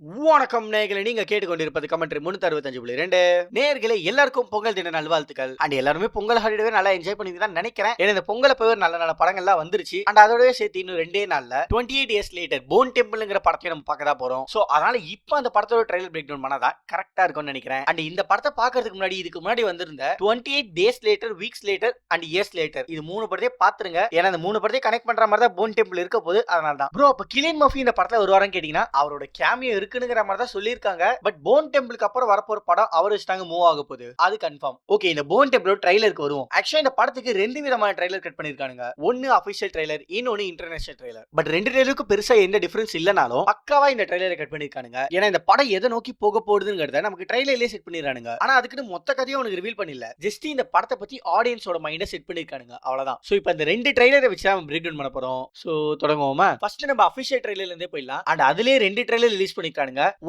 வணக்கம் நேயர்களே, நீங்க கேட்டுக்கொண்டிருப்பது கமெண்ட்ரி 365.2. நேயர்களே, எல்லாருக்கும் பொங்கல் தின நல்வாழ்த்துக்கள். அண்ட் எல்லாருமே பொங்கல் ஹாலிடேவே நல்லா என்ஜாய் பண்ணிட்டு தான் நினைக்கிறேன். ஏன்னா இந்த பொங்கல் அப்பவே ஒரு நல்ல நல்ல படங்கள்லாம் வந்துருச்சு. அண்ட் அதோடவே சேர்த்து இன்னும் 2 நாள்ல 28 இயர்ஸ் லேட்டர் போன் டெம்பிள்ங்கிற படத்தையும் நம்ம பார்க்க தான் போறோம். சோ அதனால இப்போ அந்த படத்தோட ட்ரைலர் பிரேக் டவுன் பண்ணாதான் கரெக்டா இருக்கும்னு நினைக்கிறேன். அண்ட் இந்த படத்தை பார்க்கறதுக்கு முன்னாடி இதுக்கு முன்னாடி வந்திருந்த 28 days later, weeks later and years later இது 3 படத்தையும் பாத்துருங்க. ஏன்னா இந்த 3 படத்தையும் கனெக்ட் பண்ற மாதிரி தான் போன் டெம்பிள் இருக்க போது. அதனால தான் ப்ரோ, அப்ப கிலியன் மர்ஃபி இந்த படத்துல வருவாரான்னு கேட்டீங்கன்னா அவரோட கேமியோ இருக்குங்கிற மாதிரி தான் சொல்லிருக்காங்க. பட் போன் டெம்பிளுக்கு அப்புறம் வரப்போற படம் அவர் வச்சுட்டாங்க மூவ் ஆக போகுது, அது கன்ஃபார்ம். ஓகே, இந்த போன் டெம்பிளோட ட்ரைலருக்கு வருவோம். ஆக்சுவலா இந்த படத்துக்கு 2 விதமான ட்ரைலர் கட் பண்ணிருக்காங்க. ஒன்னு அபிஷியல் ட்ரைலர், இன்னொன்னு இன்டர்நேஷனல் ட்ரைலர். பட் 2 ட்ரைலருக்கும் பெருசா எந்த டிஃபரன்ஸ் இல்லனாலும் பக்காவா இந்த ட்ரைலரை கட் பண்ணிருக்கானுங்க. ஏன்னா இந்த படம் எதை நோக்கி போக போகுதுங்கிறத நமக்கு ட்ரைலர்லயே செட் பண்ணிடுறானுங்க. ஆனா அதுக்கு மொத்த கதையும் உனக்கு ரிவீல் பண்ணல, ஜஸ்ட் இந்த படத்தை பத்தி ஆடியன்ஸோட மைண்ட செட் பண்ணிருக்கானுங்க, அவ்வளவுதான். சோ இப்போ இந்த 2 ட்ரைலரை வச்சு நம்ம பிரேக் டவுன் பண்ண போறோம். சோ தொடங்குவோமா? ஃபர்ஸ்ட் நம்ம அபிஷியல் ட்ரைலர்ல இருந்தே போயிடலாம். அண்ட் அதுலயே 2 ட்ரைலர் ரிலீஸ் பண்ணிருக்கானுங்க.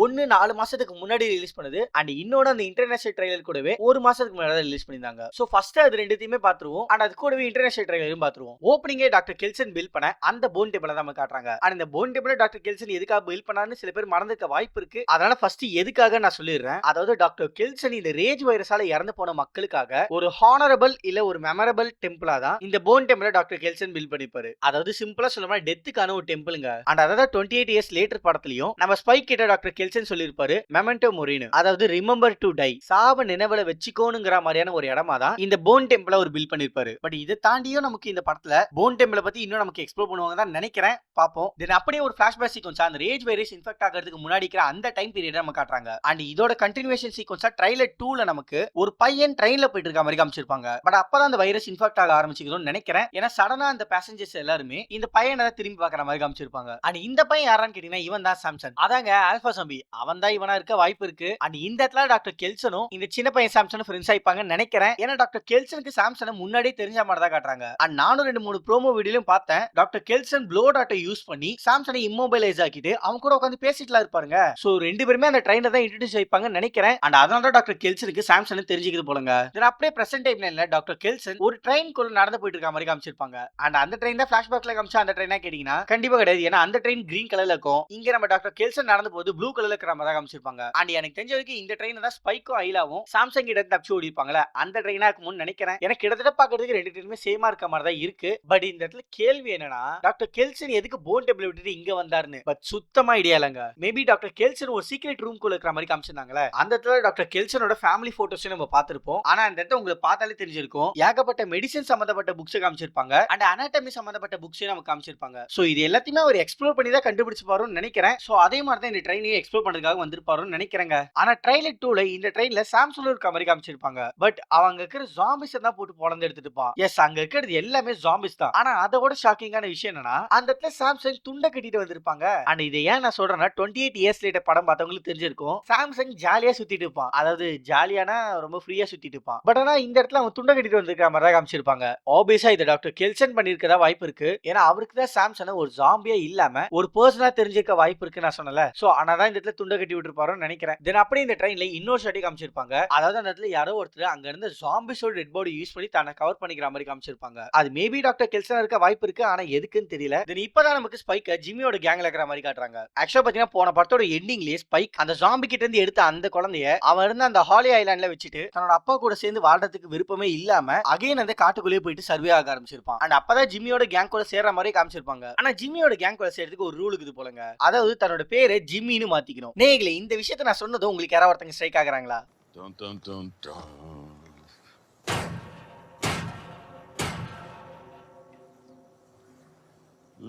ஒன்னு 4 மாசத்துக்கு முன்னாடி ரிலீஸ் பண்ணது, அண்ட் இன்னொரு அந்த இன்டர்நேஷனல் ட்ரைலர் கூடவே 1 மாசத்துக்கு முன்னாடி ரிலீஸ் பண்ணிருந்தாங்க. சோ ஃபர்ஸ்ட் அது ரெண்டுத்தையுமே பாத்துருவோம். அண்ட் அது கூடவே இன்டர்நேஷனல் ட்ரைலரும் பாத்துருவோம். ஓப்பனிங்கே டாக்டர் கெல்சன் பில்ட் பண்ண அந்த போன் டெம்பிளை தான் நம்ம காட்டுறாங்க. அண்ட் இந்த போன் டெம்பிளை டாக்டர் கெல்சன் எதுக்காக பில்ட் பண்ணாருன்னு சில பேர் மறந்துக்க வாய்ப்பு இருக்கு. அதனால ஃபர்ஸ்ட் எதுக்காக நான் சொல்லிடுறேன். அதாவது டாக்டர் கெல்சன் இந்த ரேஜ் வைரஸால இறந்து போன மக்களுக்காக ஒரு ஹானரபிள் இல்ல ஒரு மெமரபிள் டெம்பிளா தான் இந்த போன் டெம்பிளை டாக்டர் கெல்சன் பில்ட் பண்ணிப்பாரு. அதாவது சிம்பிளா சொல்லணும்னா டெத்துக்கான ஒரு டெம்பிளுங்க. அண்ட் அதாவது 28 இயர்ஸ் லேட்டர் படத்துலயும் நம்ம ஸ்பைக் கிட்ட டாக்டர் கெல்சன் சொல்லிருப்பாரு மெமெண்டோ மொரினு, அதாவது ரிமெம்பர் டு டை, சாவ நினைவுல வச்சுக்கோணுங்கிற மாதிரியான ஒரு இடமா தான் இந்த போன் டெம்பிளை அவர் பில்ட் பண்ணிருப்பாரு. பட் இதை தாண்டியும் நமக்கு இந்த படத்துல போன் டெம்பிளை பத்தி இன்னும் நமக்கு எக்ஸ்ப்ளோர் பண்ணுவாங்க தான் நினைக்கிறேன், பாப்போம். தென் அப்படியே ஒரு ஃபிளாஷ்பேக் சீக்வென்ஸ் அந்த ரேஜ் வைரஸ் இன்ஃபெக்ட் ஆகிறதுக்கு முன்னாடி இருக்கிற அந்த டைம் பீரியட் நம்ம காட்டுறாங்க. அண்ட் இதோட கண்டினியூவேஷன் சீக்வென்ஸா ட்ரைலர் 2ல நமக்கு ஒரு பையன் ட்ரெயின்ல போயிட்டு இருக்க மாதிரி காமிச்சிருப்பாங்க. பட் அப்பதான் அந்த வைரஸ் இன்ஃபெக்ட் ஆக ஆரம்பிச்சுக்கணும்னு நினைக்கிறேன். ஏன்னா சடனா அந்த பேசஞ்சர்ஸ் எல்லாருமே இந்த பையனை திரும்பி பார்க்குற மாதிரி காமிச்சிருப்பாங்க. அண்ட் இந்த பையன் யாரான்னு கேட்டீங்கன்னா இவன் தான் சாம்சன். அதாங்க ஆல்பா ஜாம்பி, அவன் தான் இவனா இருக்க வாய்ப்பு இருக்கு. அண்ட் இந்த இடத்துல டாக்டர் கெல்சனும் இந்த சின்ன பையன் சாம்சனும் ஃப்ரெண்ட்ஸ் ஆயிப்பாங்கன்னு நினைக்கிறேன். ஏன்னா டாக்டர் கெல்சனுக்கு சாம்சனை முன்னாடியே தெரிஞ்ச மாதிரி தான் காட்டுறாங்க. அண்ட் நானும் 2-3 ப்ரோமோ வீடியோலையும் பார்த்தேன். டாக்டர் கெல்சன் ப்ளோ டாட்டை யூஸ் பண்ணி சாம்சனை இம்மொபைலைஸ் ஆக்கிட்டு அவங்க கூட உட்காந்து பேசிட்டுலாம் இருப்பாருங்க. சோ 2 பேருமே அந்த ட்ரெயின்ல தான் இன்ட்ரோடியூஸ் ஆயிப்பாங்கன்னு நினைக்கிறேன். அண்ட் அதனால தான் டாக்டர் கெல்சனுக்கு சாம்சனை தெரிஞ்சுக்கிது போலங்க. தென் அப்படியே பிரசன்ட் டைம்ல டாக்டர் கெல்சன் ஒரு ட்ரெயின் குள்ள நடந்து போயிட்டு இருக்க மாதிரி காமிச்சிருப்பாங்க. அண்ட் அந்த ட்ரெயின் தான் ஃபிளாஷ்பேக்ல காமிச்சா அந்த ட்ரெயினா கேட்டீங்கன்னா கண்டிப்பா கிடையாது. ஏன்னா அந்த ட்ரெயின் கிரீன் கலர்ல இருக்கும். இங்க நம்ம டாக்டர் கெல்சன் நடந்து போது ப்ளூ கலர்ல இருக்கிற மாதிரி தான் காமிச்சிருப்பாங்க. அண்ட் எனக்கு தெரிஞ்ச வரைக்கும் இந்த ட்ரெயின் தான் ஸ்பைக்கும் ஐலாவும் சாம்சங் கிட்ட தப்பிச்சு ஓடிப்பாங்களே அந்த ட்ரெயினா இருக்கும்னு நினைக்கிறேன். எனக்கு கிட்டத்தட்ட பாக்குறதுக்கு 2 ட்ரெயினுமே சேமா இருக்க மாதிரி தான் இருக்கு. பட் இந்த இடத்துல கேள்வி என்னன்னா டாக்டர் கெல்சன் எதுக்கு போன் டெம்பிள் விட்டுட்டு இங்க வந்தாருன்னு பட் சுத்தமா ஐடியா இல்லங்க. மேபி டாக்டர் கெல்சன் ஒரு சீக்ரெட் ரூம் குள்ள இருக்கிற மாதிரி காமிச்சிருந்தாங்களே அந்த இடத்துல டாக்டர் கெல்சனோட ஃபேமிலி போட்டோஸ் நம்ம பார்த்திருப்போம். ஆனா அந்த இடத்துல உங்களுக்கு பார்த்தாலே தெரிஞ்சிருக்கும் ஏகப்பட்ட மெடிசன் சம்பந்தப்பட்ட புக்ஸ் காமிச்சிருப்பாங்க. அண்ட் அனாட்டமி சம்பந்தப்பட்ட புக்ஸ் நமக்கு காமிச்சிருப்பாங்க. சோ இது எல்லாத்தையுமே அவர் எக்ஸ்ப்ளோர் பண்ணி தான் கண்டுபிடிச்சு பாருன்னு நினைக்கிறேன். சோ அதே மாதிரி தான் இந்த ட்ரெயினையும் எக்ஸ்ப்ளோர் பண்றதுக்காக வந்திருப்பாருன்னு நினைக்கிறேங்க. ஆனா ட்ரைலர் 2ல இந்த ட்ரெயின்ல சாம்சன் இருக்க மாதிரி காமிச்சிருப்பாங்க. பட் அவங்க இருக்கிற ஜாம்பிஸ் தான் போட்டு பொளந்து எடுத்துட்டு பா. எஸ், அங்க இருக்கிறது எல்லாமே ஜாம்பிஸ் தான். ஆனா அதோட ஷாக்கிங்கான விஷயம் என்னன்னா அந்த இடத்துல சாம்சங் துண்டை கட்டிட்டு வந்திருப்பாங்க. அண்ட் இதை ஏன் நான் சொல்றேன்னா 28 இயர்ஸ் லேட்டர் படம் பார்த்தவங்களுக்கு தெரிஞ்சிருக்கும் சாம்சங் ஜாலியா சுத்திட்டு இருப்பான். அதாவது ஜாலியானா ரொம்ப ஃப்ரீயா சுத்திட்டு இருப்பான். பட் ஆனா இந்த இடத்துல அவன் துண்டை கட்டிட்டு வந்திருக்கிற மாதிரி தான் காமிச்சிருப்பாங்க. ஆப்வியஸா இதை டாக்டர் கெல்சன் பண்ணிருக்கதா வாய்ப்பு இருக்கு. ஏன்னா அவருக்கு தான் சாம்சனை ஒரு ஜாம்பியா இல்லாம ஒரு பர்சனா தெரிஞ்சிருக்க வாய்ப்பு இருக்கு நான் சொன்னல. சோ ஆனாதான் இந்த இடத்துல துண்டை கட்டி விட்டுருப்பாருன்னு நினைக்கிறேன். தென் அப்படியே இந்த ட்ரெயின்ல இன்னொரு ஷாட்டி காமிச்சிருப்பாங்க. அதாவது அந்த இடத்துல யாரோ ஒருத்தர் அங்க இருந்து ஜாம்பிஸோட டெட் பாடி யூஸ் பண்ணி தன்னை கவர் பண்ணிக்கிற மாதிரி காமிச்சிருப்பாங்க. அது மேபி டாக்டர் கெல்சன் இருக்க வாய்ப்பு இருக்கு. ஆனா எதுக்குன்னு தெரியல. தென் இப்பதான் நமக்கு ஸ்பைக் ஜிம்மியோட கேங்ல இருக்கிற மாதிரி காட்டுறாங்க. ஆக்சுவலா பாத்தீங்கன்னா போன படத்தோட எண்டிங்லயே ஸ்பைக் அந்த ஜாம்பி கிட்ட இருந்து எடுத்த அந்த குழந்தைய அவன் இருந்த அந்த ஹாலி ஐலாண்ட்ல வச்சுட்டு தன்னோட அப்பா கூட சேர்ந்து வாழ்றதுக்கு விருப்பமே இல்லாம அகைன் அந்த காட்டுக்குள்ளேயே போயிட்டு சர்வே ஆக ஆரம்பிச்சிருப்பான். அண்ட் அப்பதான் ஜிம்மியோட கேங் கூட சேர்ற மாதிரி காமிச்சிருப்பாங்க. ஆனா ஜிம்மியோட கேங் கூட சேர்றதுக்கு ஒரு ரூல் இருக்குது போலங்க. அதாவது தன்னோட பேரை ஜிம்மின்னு மாத்திக்கணும். நேயர்களே, இந்த விஷயத்தை நான் சொன்னதும் உங்களுக்கு யாராவது ஒருத்தங்க strike ஆகுறாங்களா? Dun, dun, dun, dun.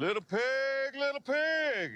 Little pig, little pig.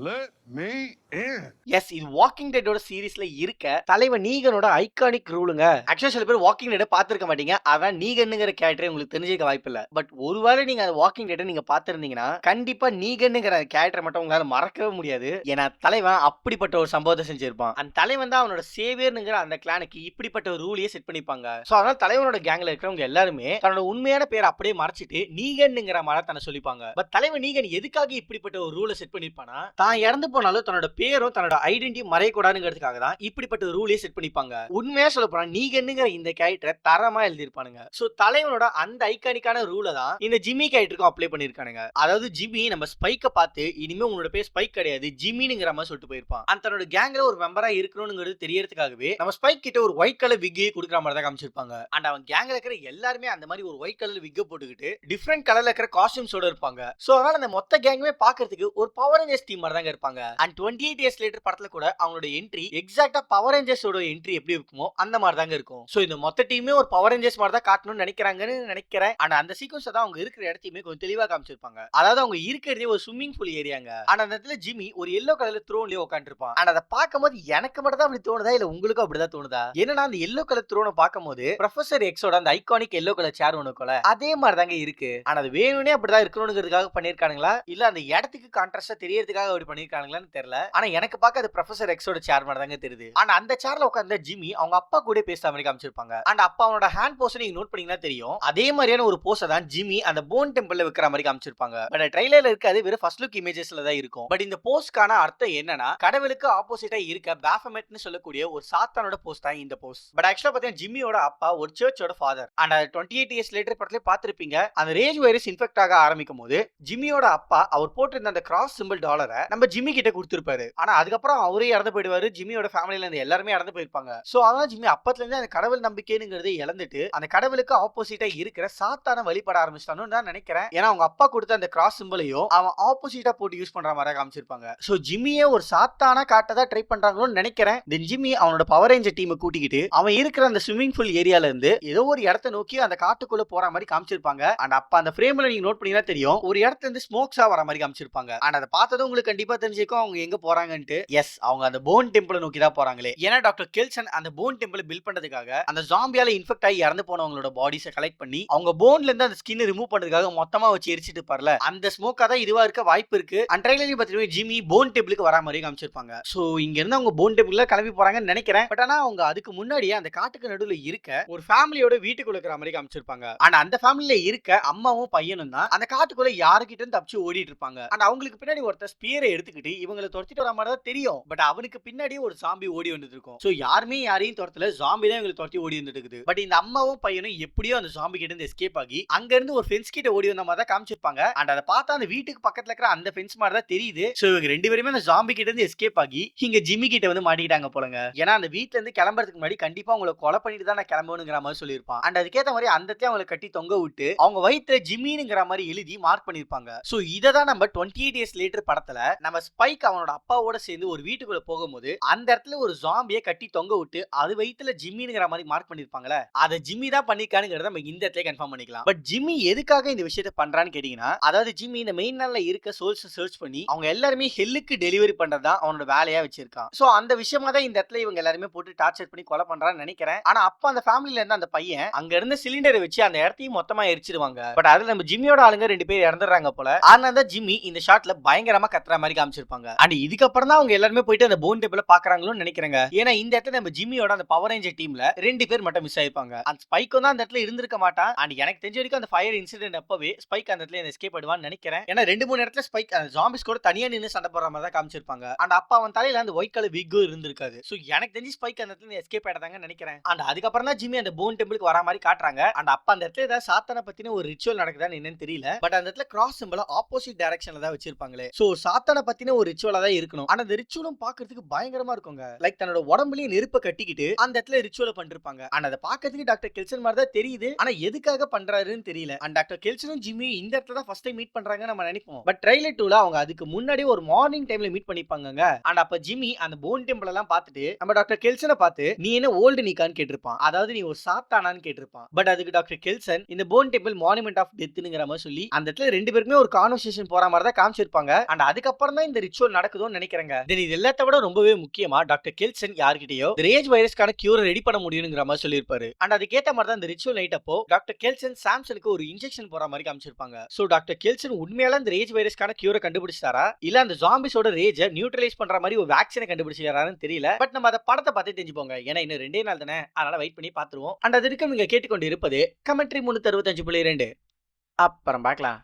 Let me in. Yes, இது வாக்கிங் டெட்டோட சீரிஸ்ல இருக்க தலைவன் நீகனோட ஐகானிக் ரூலுங்க. ஆக்சுவலா சில பேர் வாக்கிங் டெட் பார்த்திருக்க மாட்டீங்க. அதான் நீகன்னுங்கிற கேரக்டர் உங்களுக்கு தெரிஞ்சிருக்க வாய்ப்பு இல்ல. பட் ஒருவேளை நீங்க அந்த வாக்கிங் டெட்டை நீங்க பார்த்திருந்தீங்கன்னா கண்டிப்பா நீகன்னுங்கிற கேரக்டர் மட்டும் உங்களால மறக்கவே முடியாது. ஏன்னா தலைவன் அப்படிப்பட்ட ஒரு சம்பவத்தை செஞ்சிருப்பான். அந்த தலைவன் தான் அவனோட சேவியர்ங்கிற அந்த கிளானுக்கு இப்படிப்பட்ட ஒரு ரூலையே செட் பண்ணிப்பாங்க. சோ அதனால தலைவனோட கேங்ல இருக்கிறவங்க எல்லாருமே தன்னோட உண்மையான பேரை அப்படியே மறைச்சிட்டு நீகன்னுங்கிற மாதிரி தன்னை சொல்லிப்பாங்க. பட் தலைவன் நீகன் எதுக்காக இப்படிப்பட்ட ஒரு ரூலை செட் பண்ணிருப்பானா தான் இறந்து போனாலும் தன்னோட பேரும் தன்னோட ஐடென்டிட்டி மறையக்கூடாதுங்கிறதுக்காக தான் இப்படிப்பட்ட ரூலே செட் பண்ணிப்பாங்க. உண்மையா சொல்ல போனா நீங்க என்னங்கிற இந்த கேரக்டரை தரமா எழுதியிருப்பானுங்க. சோ தலைவனோட அந்த ஐகானிக்கான ரூலை தான் இந்த ஜிம்மி கேரக்டருக்கும் அப்ளை பண்ணிருக்கானுங்க. அதாவது ஜிம்மி நம்ம ஸ்பைக்க பார்த்து இனிமே உன்னோட பேர் ஸ்பைக் கிடையாது ஜிம்மிங்கிற மாதிரி சொல்லிட்டு போயிருப்பான். அந்த தன்னோட கேங்ல ஒரு மெம்பரா இருக்கணும்ங்கிறது தெரியறதுக்காகவே நம்ம ஸ்பைக் கிட்ட ஒரு ஒயிட் கலர் விக் கொடுக்குற மாதிரி தான் காமிச்சிருப்பாங்க. அண்ட் அவன் கேங்ல இருக்கிற எல்லாருமே அந்த மாதிரி ஒரு ஒயிட் கலர் விக் போட்டுக்கிட்டு டிஃபரெண்ட் கலர்ல இருக்கிற காஸ்டியூம்ஸோட இருப்பாங்க. சோ அதனால அந்த மொத்த கேங்குமே பாக்குறதுக்கு ஒரு பவர் ரேஞ்சர்ஸ் டீம் மாதிரி தான் இருப்பாங்க. அண்ட் 28 இயர்ஸ் லேட்டர் படத்துல கூட அவங்களோட என்ட்ரி எக்ஸாக்ட்டா பவர் ரேஞ்சர்ஸோட என்ட்ரி எப்படி இருக்குமோ அந்த மாதிரி தாங்க இருக்கும். சோ இந்த மொத்த டீமே ஒரு பவர் ரேஞ்சர்ஸ் மாதிரி தான் காட்டணும்னு நினைக்கிறாங்கன்னு நினைக்கிறேன். அண்ட் அந்த சீக்வன்ஸ் தான் அவங்க இருக்கிற இடத்தையுமே கொஞ்சம் தெளிவா காமிச்சிருப்பாங்க. அதாவது அவங்க இருக்கிறதே ஒரு ஸ்விம்மிங் பூல் ஏரியாங்க. ஆனா அந்த இடத்துல ஜிம்மி ஒரு எல்லோ கலர் த்ரோன்லயே உட்காந்துருப்பான். ஆனா அதை பார்க்கும்போது எனக்கு மட்டும் தான் அப்படி தோணுதா இல்ல உங்களுக்கும் அப்படிதான் தோணுதா? என்னன்னா அந்த எல்லோ கலர் த்ரோனை பார்க்கும்போது ப்ரொஃபசர் எக்ஸோட அந்த ஐகானிக் எல்லோ கலர் சேர் ஒண்ணு இருக்கும்ல அதே மாதிரி தாங்க இருக்கு. ஆனா அது வேணும்னே அப்படிதான் இருக்கணும்ங்கிறதுக்காக பண்ணிருக்கானுங்களா இல்ல அந்த இடத்துக்கு கான்ட்ராஸ்டா தெரியறதுக்காக அப்படி பண்ணிருக்கானுங்களான்னு தெரியல. ஆனா எனக்கு பார்க்க அது ப்ரொஃபசர் எக்ஸோட சேர் மாதிரி தாங்க தெரியுது. ஆனா அந்த சேர்ல உட்கார்ந்த ஜிம்மி அவங்க அப்பா கூட பேசுற மாதிரி காமிச்சிருப்பாங்க. அண்ட் அப்பா அவனோட ஹேண்ட் போஸ் நீங்க நோட் பண்ணீங்கன்னா தெரியும் அதே மாதிரியான ஒரு போஸை தான் ஜிம்மி அந்த போன் டெம்பிள்ல வைக்கிற மாதிரி காமிச்சிருப்பாங்க. பட் ட்ரைலர்ல இருக்காது வெறும் ஃபர்ஸ்ட் லுக் இமேஜஸ்ல தான் இருக்கும். பட் இந்த போஸ்க்கான அர்த்தம் என்னன்னா கடவுளுக்கு ஆப்போசிட்டா இருக்க பேஃபமெட்னு சொல்லக்கூடிய ஒரு சாத்தானோட போஸ் தான் இந்த போஸ். பட் ஆக்சுவலா பாத்தீங்கன்னா ஜிம்மியோட அப்பா ஒரு சர்ச்சோட ஃபாதர். அண்ட் 28 இயர்ஸ் லேட்டர் படத்துல பாத்திருப்பீங்க அந்த ரேஜ் வைரஸ் இன்ஃபெக்ட் ஆக ஆரம்பிக்கும் போது ஜிம்மியோட அப்பா அவர் போட்டிருந்த அந்த கிராஸ் சிம்பிள் டாலரை நம்ம ஜிம்மி கிட்ட கொடுத்திருப்பாரு. ஆனா அதுக்கப்புறம் அவரே இறந்து போயிடுவாரு. ஜிம்மியோட ஃபேமிலில இருந்து எல்லாருமே இறந்து போயிருப்பாங்க. சோ அதான் ஜிம்மி அப்பத்துல இருந்து அந்த கடவுள் நம்பிக்கைங்கிறதை இழந்துட்டு அந்த கடவுளுக்கு ஆப்போசிட்டா இருக்கிற சாத்தான வழிபட ஆரம்பிச்சிட்டான்னு தான் நினைக்கிறேன். ஏன்னா அவங்க அப்பா கொடுத்த அந்த கிராஸ் சிம்பிளையும் அவன் ஆப்போசிட்டா போட்டு யூஸ் பண்ற மாதிரி காமிச்சிருப்பாங்க. சோ ஜிம்மியே ஒரு சாத்தான காட்டதா ட்ரை பண்றாங்களோன்னு நினைக்கிறேன். தென் ஜிம்மி அவனோட பவர் ரேஞ்சர் டீமை கூட்டிக்கிட்டு அவன் இருக்கிற அந்த ஸ்விம்மிங் பூல் ஏரியால இருந்து ஏதோ ஒரு இடத்தை நோக்கி அந்த காட்டுக்குள்ள போற மாதிரி காமிச்சிருப்பாங்க. அண்ட் அப்ப அந்த ஃப்ரேம்ல நீங்க நோட் பண்ணீங்கன்னா தெரியும் ஒரு இடத்துல இருந்து ஸ்மோக்ஸா வர மாதிரி காமிச்சிருப்பாங்க. அண்ட் அதை பார்த்ததும் உங்களுக்கு கண்டிப்பா தெரிஞ்சிருக்கும் அவங்க எங்க போறாங்கன்ட்டு. எஸ் அவங்க அந்த போன் டெம்பிளை நோக்கி தான் போறாங்களே. ஏன்னா டாக்டர் கெல்சன் அந்த போன் டெம்பிளை பில்ட் பண்றதுக்காக அந்த ஜாம்பியால இன்ஃபெக்ட் ஆகி இறந்து போனவங்களோட பாடிஸை கலெக்ட் பண்ணி அவங்க போன்ல இருந்து அந்த ஸ்கின் ரிமூவ் பண்றதுக்காக மொத்தமா வச்சு எரிச்சிட்டு இருப்பார்ல அந்த ஸ்மோக்கா தான் இதுவா இருக்க வாய்ப்பு இருக்கு. அண்ட் ட்ரைலர்லயும் பாத்தீங்கன்னா ஜிம்மி போன் டெம்பிளுக்கு வர மாதிரி காமிச்சிருப்பாங்க. சோ இங்க இருந்து அவங்க போன் டெம்பிள்ல கிளம்பி போறாங்கன்னு நினைக்கிறேன். பட் ஆனா அவங்க அதுக்கு முன்னாடியே அந்த காட்டுக்கு நடுவுல இருக்க ஒரு ஃபேமிலியோட வீட்டுக்குள்ள இருக்கிற மாதிரி காமிச்சிருப்பாங்க. ஆனா அந்த ஃபேமிலில இருக்க அம்மாவும் பையனும் தான் அந்த காட்டுக்குள்ள யாருக்கிட்ட இருந்து தப்பிச்சு ஓடிட்டு இருப்பாங்க. ஆனா அவங்களுக்கு பின்னாடி ஒருத்தர் ஸ்பியரை எடுத்துக்கிட்டு இவங்களை துரத்திட்டு வர மாதிரி தான் தெரியும். பட் அவனுக்கு பின்னாடி ஒரு ஜாம்பி ஓடி வந்துட்டு இருக்கும். சோ யாருமே யாரையும் துரத்தல ஜாம்பி தான் இவங்களை துரத்தி ஓடி வந்துட்டு இருக்குது. பட் இந்த அம்மாவும் பையனும் எப்படியோ அந்த ஜாம்பி கிட்ட இருந்து எஸ்கேப் ஆகி அங்க இருந்து ஒரு ஃபென்ஸ் கிட்ட ஓடி வந்த மாதிரி தான் காமிச்சிருப்பாங்க. அண்ட் அதை பார்த்தா அந்த வீட்டுக்கு பக்கத்துல இருக்கிற அந்த ஃபென்ஸ் மாதிரி தான் தெரியுது. சோ இவங்க ரெண்டு பேருமே அந்த ஜாம்பி கிட்ட இருந்து எஸ்கேப் ஆகி இங்க ஜிம்மி கிட்ட வந்து மாட்டிக்கிட்டாங்க போலங்க. ஏன்னா அந்த வீட்ல இருந்து கிளம்புறதுக்கு முன்னாடி கண்டிப்பா அவங்களை கொலை பண்ணிட்டு தான் நான் கிளம்பணுங்கிற மாதிரி சொல்லியிருப்பான். அண்ட் அதுக்கேற்ற மாதிரி அந்த அவங்களை கட்டி தொங்க விட்டு அவங்க வயிற்றுல ஜிம்மிங்கிற மாதிரி எழுதி மார்க் பண்ணிருப்பாங்க. சோ இதை தான் நம்ம 28 இயர்ஸ் லேட்டர் படத்துல நம்ம ஸ்பைக் அவனோட அப்பாவோட சேர்ந்து ஒரு வீட்டுக்குள்ள போகும்போது அந்த இடத்துல ஒரு ஜாம்பியை கட்டி தொங்க விட்டு அது வயிற்றுல ஜிம்மிங்கிற மாதிரி மார்க் பண்ணிருப்பாங்களே அதை ஜிம்மி தான் பண்ணிருக்கானுங்கிறத நம்ம இந்த இடத்துல கன்ஃபார்ம் பண்ணிக்கலாம். பட் ஜிம்மி எதுக்காக இந்த விஷயத்தை பண்றான்னு கேட்டீங்கன்னா அதாவது ஜிம்மி இந்த மெயின் நாள்ல இருக்க சோல்ஸ் சர்ச் பண்ணி அவங்க எல்லாருமே ஹெல்லுக்கு டெலிவரி பண்றதா அவனோட வேலையா வச்சிருக்கான். சோ அந்த விஷயமா தான் இந்த இடத்துல இவங்க எல்லாருமே போட்டு டார்ச்சர் பண்ணி கொலை பண்றான்னு நினைக்கிறேன். ஆனா அப்ப அந்த ஃபேமிலில இருந்து அந்த பையன் அங்க இருந்த சிலிண்டரை வச்சு அந்த இடத்தையும் மொத்தமா எரிச்சிருவாங்க. பட் அதுல நம்ம ஜிம்மியோட ஆளுங்க ரெண்டு பேர் இறந்துறாங்க போல. ஆனா தான் ஜிம்மி இந்த ஷாட்ல பயங்கரமா கத்துற மாதிரி காமிச்சிருப்பாங்க. அண்ட் இதுக்கப்புறம் தான் அவங்க எல்லாருமே போயிட்டு அந்த போன் டெம்பிள பாக்குறாங்களோன்னு நினைக்கிறேங்க. ஏன்னா இந்த இடத்துல நம்ம ஜிம்மியோட அந்த பவர் ரேஞ்சர் டீம்ல ரெண்டு பேர் மட்டும் மிஸ் ஆயிருப்பாங்க. அந்த ஸ்பைக்கும் தான் அந்த இடத்துல இருந்திருக்க மாட்டான். அண்ட் எனக்கு தெரிஞ்ச வரைக்கும் அந்த ஃபயர் இன்சிடென்ட் அப்பவே ஸ்பைக் அந்த இடத்துல எஸ்கேப் ஆயிடுவான்னு நினைக்கிறேன். ஏன்னா 2-3 இடத்துல ஸ்பைக் அந்த ஜாம்பிஸ் கூட தனியா நின்னு சண்டை போடுற மாதிரி தான் காமிச்சிருப்பாங்க. அண்ட் அப்பா அவன் தலையில அந்த ஒயிட் கலர் விக் இருந்திருக்காது. சோ எனக்கு தெரிஞ்சு ஸ்பைக் அந்த இடத்துல எஸ்கேப் ஆயிட்டாங்கன்னு நினைக்கிறேன். அண்ட் அதுக்கப்புறம் தான் ஜிம்மி அந்த போன் டெம்பிளுக்கு வர மாதிரி காட்டுறாங்க. அண்ட் அப்ப அந்த இடத்துல ஏதாவது சாத்தான பத்தின ஒரு ரிச்சுவல் நடக்குதான்னு என்னன்னு தெரியல. பட் அந்த இடத்துல கிராஸ் சிம்பல் ஆப்போசிட் டைரக்ஷன்ல தான் வச்சிருப்பாங்களே. சோ சாத்தான பத்தின ஒரு ரிச்சுவலா தான் இருக்கணும். ஆனா அந்த ரிச்சுவலும் பாக்குறதுக்கு பயங்கரமா இருக்குங்க. லைக் தன்னோட உடம்புலயே நெருப்ப கட்டிக்கிட்டு அந்த இடத்துல ரிச்சுவல் பண்ணிருப்பாங்க. ஆனா அதை பாக்கிறதுக்கு டாக்டர் கெல்சன் மாதிரி தான் தெரியுது. ஆனா எதுக்காக பண்றாருன்னு தெரியல. அண்ட் டாக்டர் கெல்சனும் ஜிம்மி இந்த இடத்துல தான் ஃபர்ஸ்ட் டைம் மீட் பண்றாங்க நம்ம நினைப்போம். பட் ட்ரைலர் 2ல அவங்க அதுக்கு முன்னாடி ஒரு மார்னிங் டைம்ல மீட் பண்ணிப்பாங்க. அண்ட் அப்ப ஜிம்மி அந்த போன் டெம்பிள் எல்லாம் பார்த்துட்டு நம்ம டாக்டர் கெல்சனை பார்த்து நீ என்ன ஓல்டு நீக்கான்னு கேட்டிருப்பான். அதாவது நீ ஒரு சாத்தானான்னு கேட்டிருப்பான். பட் அதுக்கு டாக்டர் கெல்சன் இந்த போன் டெம்பிள் மானுமெண்ட் ஆஃப் டெத்ங்கிற மாதிரி சொல்லி அந்த இடத்துல ரெண்டு பேருக்குமே ஒரு கான்வர்சேஷன் போற மாதிரி தான் காமிச்சிருப்பாங்க. அண்ட் அதுக்கப்புறம் தான் இந்த ரிச்சுவல் நடக்குதுன்னு நினைக்கிறேங்க. தென் இது எல்லாத்த விட ரொம்பவே முக்கியமா டாக்டர் கெல்சன் யார்கிட்டயோ ரேஜ் வைரஸ்க்கான கியூரை ரெடி பண்ண முடியுங்கிற மாதிரி சொல்லியிருப்பாரு. அண்ட் அதுக்கேற்ற மாதிரி தான் இந்த ரிச்சுவல் நைட் அப்போ டாக்டர் கெல்சன் சாம்சனுக்கு ஒரு இன்ஜெக்ஷன் போற மாதிரி காமிச்சிருப்பாங்க. சோ டாக்டர் கெல்சன் உண்மையால இந்த ரேஜ் வைரஸ்க்கான கியூரை கண்டுபிடிச்சாரா இல்ல அந்த ஜாம்பிஸோட ரேஜை நியூட்ரலைஸ் பண்ற மாதிரி ஒரு வேக்சினை கண்டுபிடிச்சாரான்னு தெரியல. பட் நம்ம அந்த படத்தை பார்த்து தெரிஞ்சுப்போங்க. ஏன்னா இன்னும் 2 நாள் தானே, அதனால வெயிட் பண்ணி பார்த்துருவோம். அண்ட் அது இருக்கும் நீங்க கேட்டுக்கொண்டு இருப்பது கமெண்ட்ரி 365.2. அப்புறம் பார்க்கலாம்.